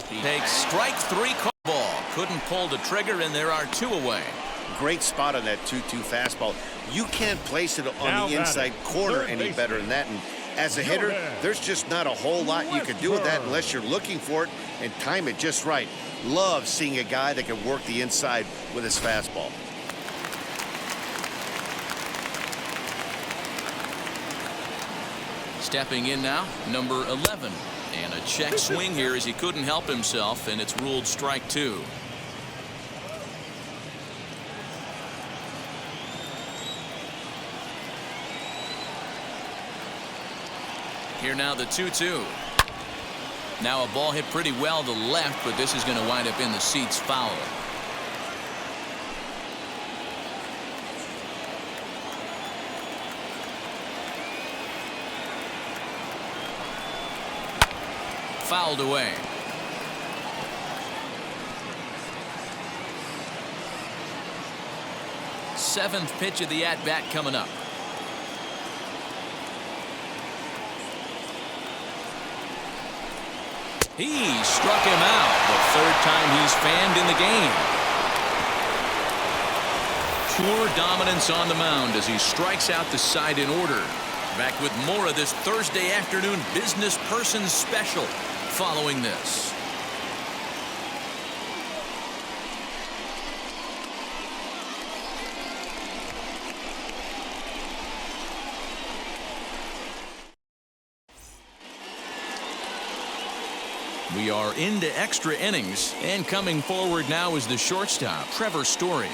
He takes strike 3 ball. Couldn't pull the trigger, and there are 2 away. Great spot on that 2-2 fastball. You can't place it on the inside corner any better than that. And as a hitter, there's just not a whole lot you can do with that unless you're looking for it and time it just right. Love seeing a guy that can work the inside with his fastball. Stepping in now, number 11. And a check swing here as he couldn't help himself, and it's ruled strike 2. Here now the 2-2. Now a ball hit pretty well to left, but this is going to wind up in the seats foul. Fouled away. Seventh pitch of the at-bat coming up. He struck him out. The third time he's fanned in the game. Pure dominance on the mound as he strikes out the side in order. Back with more of this Thursday afternoon business person special following this. We are into extra innings, and coming forward now is the shortstop, Trevor Story.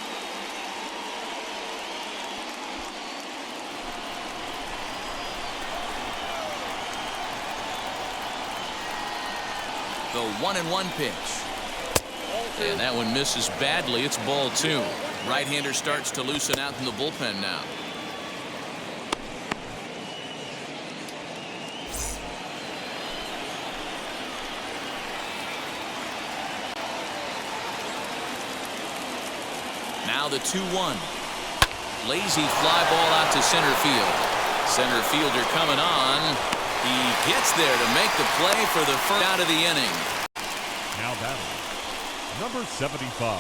The 1-1 pitch. And that one misses badly. It's ball 2. Right-hander starts to loosen out in the bullpen now. Now the 2-1. Lazy fly ball out to center field. Center fielder coming on. He gets there to make the play for the first out of the inning. Now batting, number 75.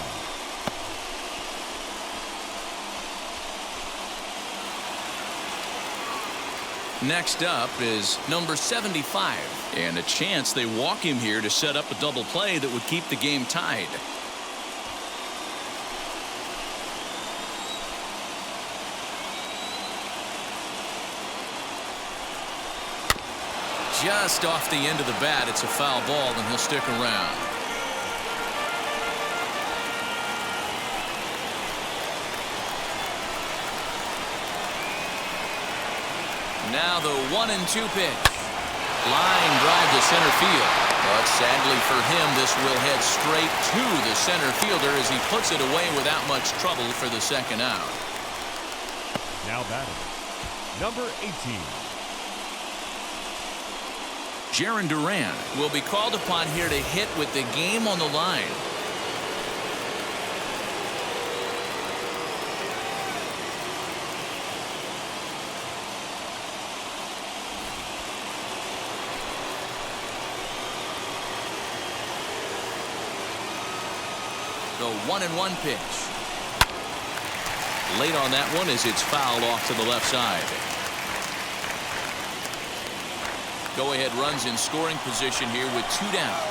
Next up is number 75. And a chance they walk him here to set up a double play that would keep the game tied. Just off the end of the bat. It's a foul ball, and he'll stick around. Now the 1-2 pitch. Line drive to center field. But sadly for him, this will head straight to the center fielder as he puts it away without much trouble for the second out. Now batting, number 18. Jarren Duran will be called upon here to hit with the game on the line. The 1-1 pitch. Late on that one as it's fouled off to the left side. Go-ahead runs in scoring position here with 2 down.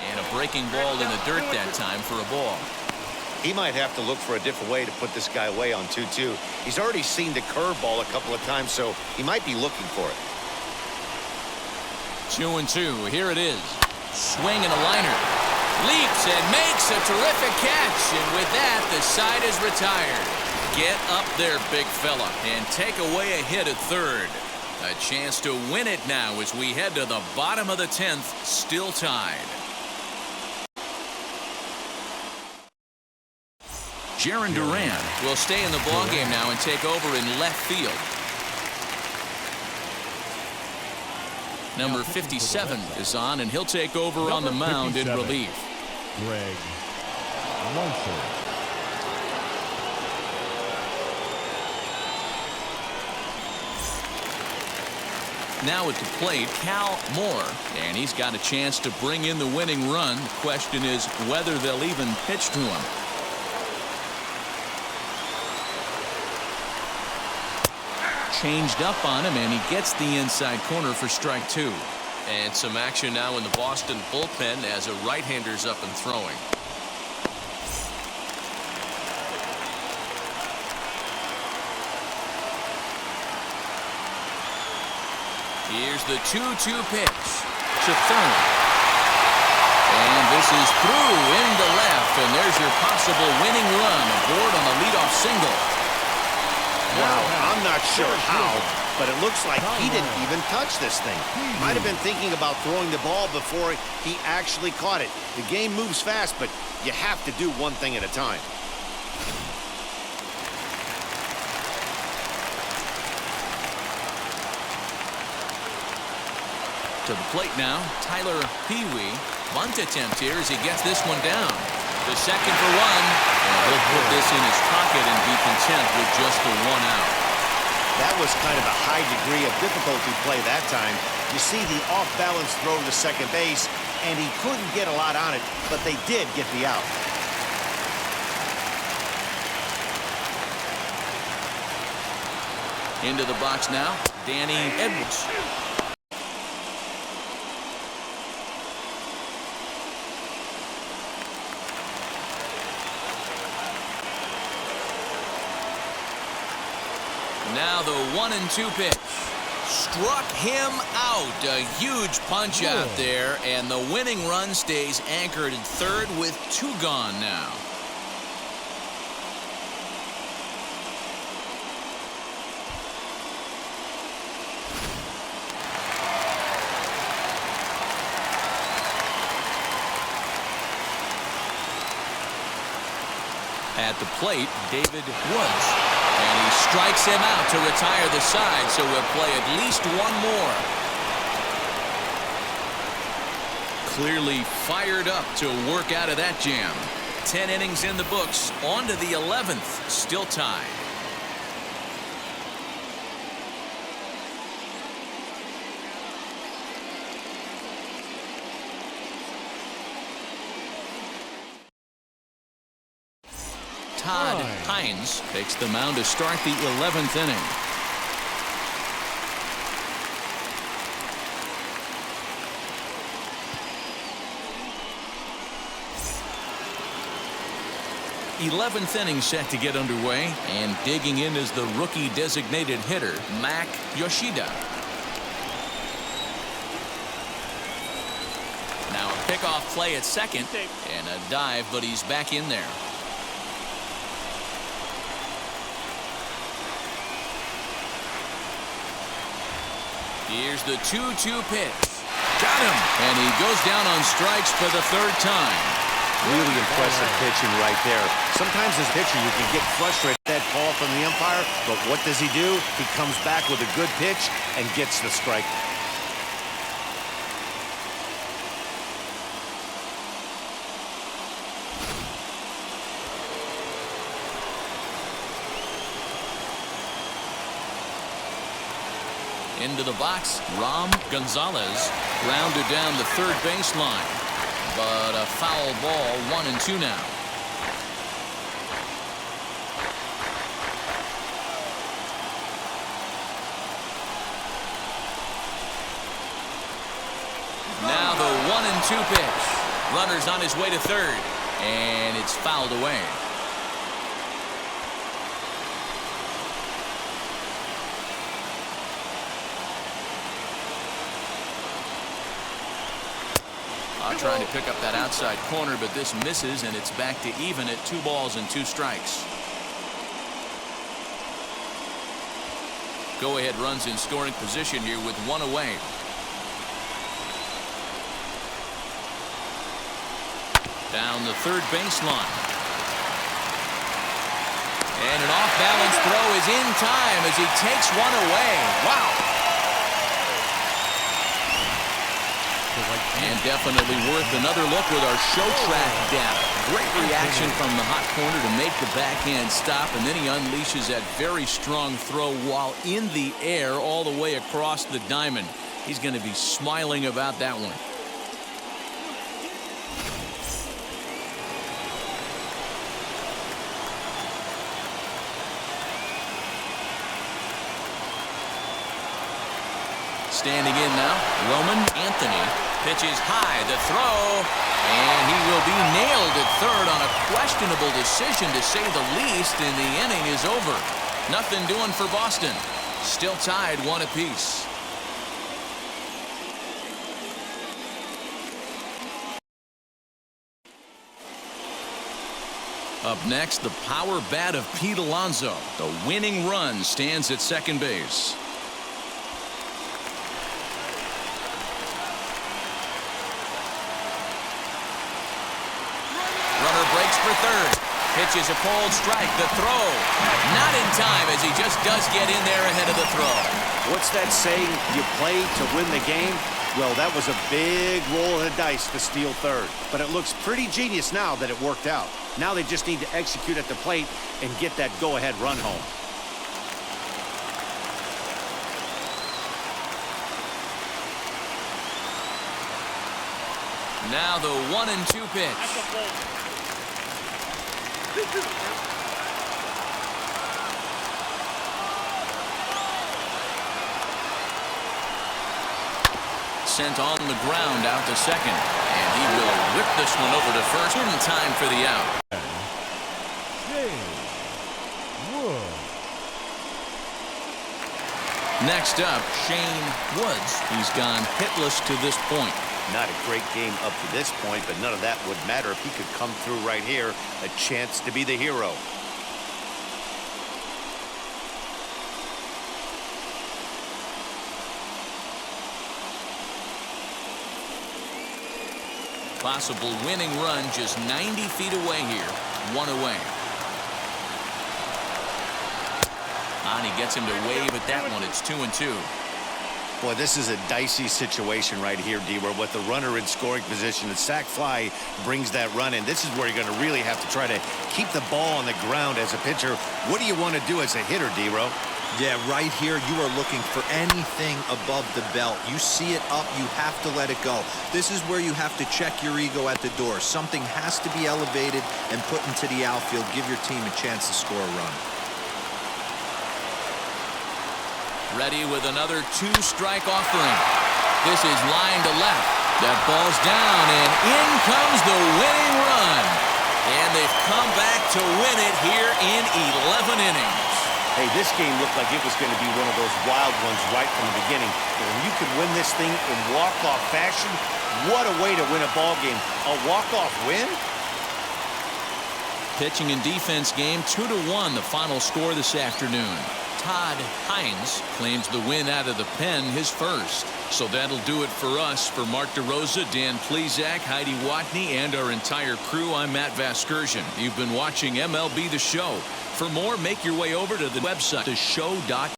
And a breaking ball in the dirt that time for a ball. He might have to look for a different way to put this guy away on 2-2. He's already seen the curveball a couple of times, so he might be looking for it. 2-2. Here it is. Swing and a liner. Leaps and makes a terrific catch. And with that, the side is retired. Get up there, big fella, and take away a hit at third. A chance to win it now as we head to the bottom of the 10th, still tied. Jarren Duran will stay in the ballgame now and take over in left field. Number 57 is on, and he'll take over on the mound in relief. Greg Munson. Now at the plate, Cal Moore, and he's got a chance to bring in the winning run. The question is whether they'll even pitch to him. Changed up on him, and he gets the inside corner for strike 2. And some action now in the Boston bullpen as a right-hander's up and throwing. Here's the 2-2 pitch to third. And this is through into left, and there's your possible winning run aboard on the leadoff single. Wow, I'm not sure how, but it looks like he didn't even touch this thing. Might have been thinking about throwing the ball before he actually caught it. The game moves fast, but you have to do one thing at a time. To the plate now, Tyler Pee-wee. Bunt attempt here as he gets this one down. The second for one. And he'll put this in his pocket and be content with just the 1 out. That was kind of a high degree of difficulty play that time. You see the off-balance throw to second base, and he couldn't get a lot on it, but they did get the out. Into the box now, Danny Edwards. Now the 1-2 pitch. Struck him out. A huge punch out there, and the winning run stays anchored at third with 2 gone now. At the plate, David Woods. And he strikes him out to retire the side, so we'll play at least one more. Clearly fired up to work out of that jam. 10 innings in the books, on to the 11th, still tied. Todd Hines takes the mound to start the 11th inning. Eleventh inning set to get underway, and digging in is the rookie designated hitter, Mac Yoshida. Now a pickoff play at second, and a dive, but he's back in there. Here's the 2-2 pitch. Got him. And he goes down on strikes for the 3rd time. Really impressive pitching right there. Sometimes as a pitcher you can get frustrated at that call from the umpire, but what does he do? He comes back with a good pitch and gets the strike. Into the box, Ram Gonzalez grounded down the 3rd baseline, but a foul ball, 1-2 now. Now the 1-2 pitch. Runner's on his way to 3rd, and it's fouled away. Trying to pick up that outside corner, but this misses, and it's back to even at 2 balls and 2 strikes. Go ahead runs in scoring position here with 1 away. Down the 3rd baseline. And an off balance throw is in time as he takes 1 away. Wow. And definitely worth another look with our show track data. Great reaction from the hot corner to make the backhand stop, and then he unleashes that very strong throw while in the air all the way across the diamond. He's going to be smiling about that one. Standing in now, Roman Anthony. Pitches high, the throw, and he will be nailed at 3rd on a questionable decision, to say the least, and the inning is over. Nothing doing for Boston. Still tied 1 apiece. Up next, the power bat of Pete Alonso. The winning run stands at second base. For 3rd. Pitches a cold strike. The throw. Not in time, as he just does get in there ahead of the throw. What's that saying? You play to win the game? Well, that was a big roll of the dice to steal 3rd. But it looks pretty genius now that it worked out. Now they just need to execute at the plate and get that go-ahead run home. Now the 1-2 pitch. Sent on the ground out to second. And he will whip this one over to first in time for the out. Next up, Shane Woods. He's gone hitless to this point. Not a great game up to this point, but none of that would matter if he could come through right here. A chance to be the hero. Possible winning run just 90 feet away here. One away. And he gets him to wave at that one. It's 2-2. Boy, this is a dicey situation right here, D-Ware. With the runner in scoring position, the sac fly brings that run in. This is where you're going to really have to try to keep the ball on the ground as a pitcher. What do you want to do as a hitter, D-Ro? Yeah, right here, you are looking for anything above the belt. You see it up, you have to let it go. This is where you have to check your ego at the door. Something has to be elevated and put into the outfield. Give your team a chance to score a run. Ready with another two-strike offering. This is line to left. That ball's down, and in comes the winning run. And they've come back to win it here in 11 innings. Hey, this game looked like it was going to be one of those wild ones right from the beginning. And when you could win this thing in walk-off fashion, what a way to win a ball game. A walk-off win? Pitching and defense game 2-1, the final score this afternoon. Todd Hines claims the win out of the pen, his first. So that'll do it for us. For Mark DeRosa, Dan Plesac, Heidi Watney, and our entire crew, I'm Matt Vasgersian. You've been watching MLB The Show. For more, make your way over to the website, theshow.com.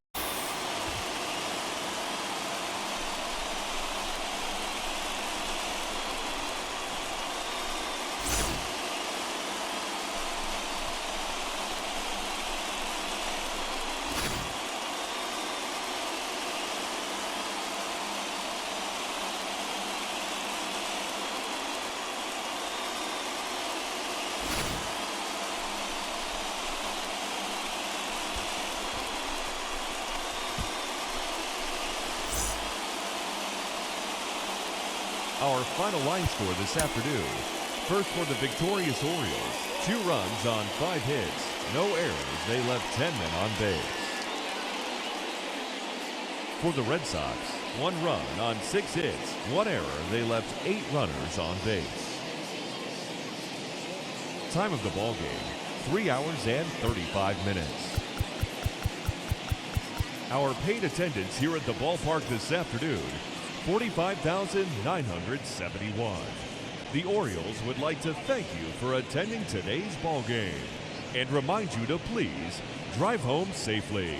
Our final line score this afternoon. First for the victorious Orioles, 2 runs on 5 hits, no errors. They left 10 men on base. For the Red Sox, 1 run on 6 hits, 1 error. They left 8 runners on base. Time of the ball game, 3 hours and 35 minutes. Our paid attendance here at the ballpark this afternoon, 45,971. The Orioles would like to thank you for attending today's ball game and remind you to please drive home safely.